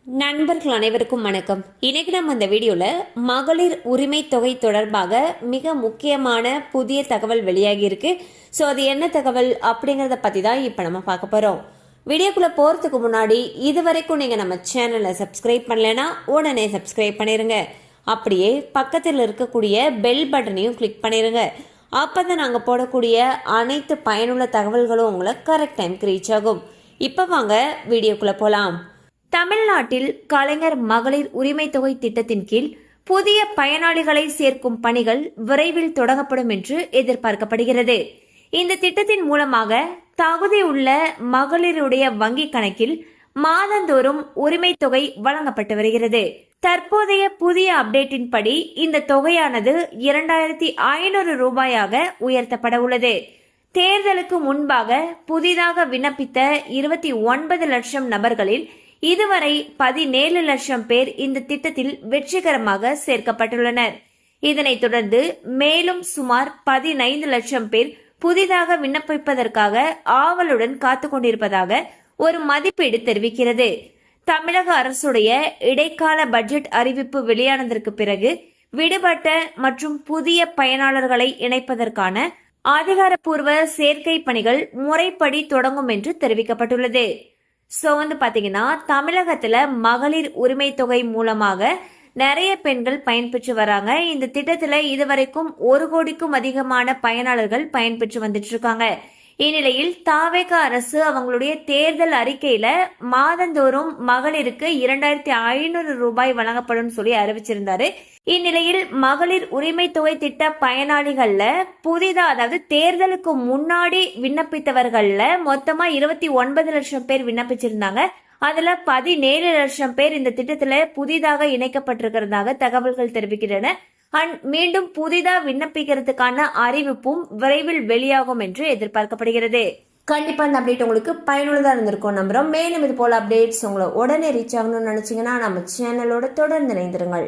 நண்பர்கள் அனைவருக்கும் வணக்கம். இன்னைக்கு நம்ம இந்த வீடியோல மகளிர் உரிமை தொகை தொடர்பாக மிக முக்கியமான புதிய தகவல் வெளியாகி இருக்கு. ஸோ அது என்ன தகவல் அப்படிங்கிறத பத்தி தான் இப்போ நம்ம பார்க்க போறோம். வீடியோக்குள்ள போறதுக்கு முன்னாடி இது வரைக்கும் நீங்க நம்ம சேனலை சப்ஸ்கிரைப் பண்ணலைன்னா உடனே சப்ஸ்கிரைப் பண்ணிருங்க. அப்படியே பக்கத்தில் இருக்கக்கூடிய பெல் பட்டனையும் கிளிக் பண்ணிருங்க. அப்பதான் நாங்கள் போடக்கூடிய அனைத்து பயனுள்ள தகவல்களும் உங்களை கரெக்ட் டைம்க்கு ரீச் ஆகும். இப்போ வாங்க வீடியோக்குள்ள போலாம். தமிழ்நாட்டில் கலைஞர் மகளிர் உரிமை தொகை திட்டத்தின் கீழ் புதிய பயனாளிகளை சேர்க்கும் பணிகள் விரைவில் தொடங்கப்படும் என்று எதிர்பார்க்கப்படுகிறது. இந்த திட்டத்தின் மூலமாக தகுதி உள்ள மகளிருடைய வங்கி கணக்கில் மாதந்தோறும் உரிமை தொகை வழங்கப்பட்டு வருகிறது. தற்போதைய புதிய அப்டேட்டின் படி இந்த தொகையானது 2500 ரூபாயாக உயர்த்தப்பட உள்ளது. தேர்தலுக்கு முன்பாக புதிதாக விண்ணப்பித்த 29 லட்சம் நபர்களில் இதுவரை 17 லட்சம் பேர் இந்த திட்டத்தில் வெற்றிகரமாக சேர்க்கப்பட்டுள்ளனர். இதனைத் தொடர்ந்து மேலும் சுமார் 15 லட்சம் பேர் புதிதாக விண்ணப்பிப்பதற்காக ஆவலுடன் காத்துக் கொண்டிருப்பதாக ஒரு மதிப்பீடு தெரிவிக்கிறது. தமிழக அரசுடைய இடைக்கால பட்ஜெட் அறிவிப்பு வெளியானதற்கு பிறகு விடுபட்ட மற்றும் புதிய பயனாளர்களை இணைப்பதற்கான அதிகாரப்பூர்வ சேர்க்கை பணிகள் முறைப்படி தொடங்கும் என்று தெரிவிக்கப்பட்டுள்ளது. ஸோ பாத்தீங்கன்னா தமிழகத்துல மகளிர் உரிமை தொகை மூலமாக நிறைய பெண்கள் பயன்பெற்று வராங்க. இந்த திட்டத்துல இதுவரைக்கும் 1 கோடிக்கும் அதிகமான பயனாளர்கள் பயன்பெற்று வந்துட்டு இருக்காங்க. இந்நிலையில் தாவேக அரசு அவங்களுடைய தேர்தல் அறிக்கையில மாதந்தோறும் மகளிருக்கு 2500 ரூபாய் வழங்கப்படும் சொல்லி அறிவிச்சிருந்தாரு. இந்நிலையில் மகளிர் உரிமை தொகை திட்ட பயனாளிகள்ல புதிதா அதாவது தேர்தலுக்கு முன்னாடி விண்ணப்பித்தவர்கள்ல மொத்தமா 29 லட்சம் பேர் விண்ணப்பிச்சிருந்தாங்க. அதுல 17 லட்சம் பேர் இந்த திட்டத்துல புதிதாக இணைக்கப்பட்டிருக்கிறதாக தகவல்கள் தெரிவிக்கின்றன. மீண்டும் புதிதா விண்ணப்பிக்கிறதுக்கான அறிவிப்பும் விரைவில் வெளியாகும் என்று எதிர்பார்க்கப்படுகிறது. கண்டிப்பா இந்த அப்டேட் உங்களுக்கு பயனுள்ளதா இருந்திருக்கும் நம்புறோம். மேலும் இது போல அப்டேட்ஸ் உங்களை உடனே ரீச் ஆகணும்னு நினைச்சீங்கன்னா நம்ம சேனலோட தொடர்ந்து இணைந்திருங்கள்.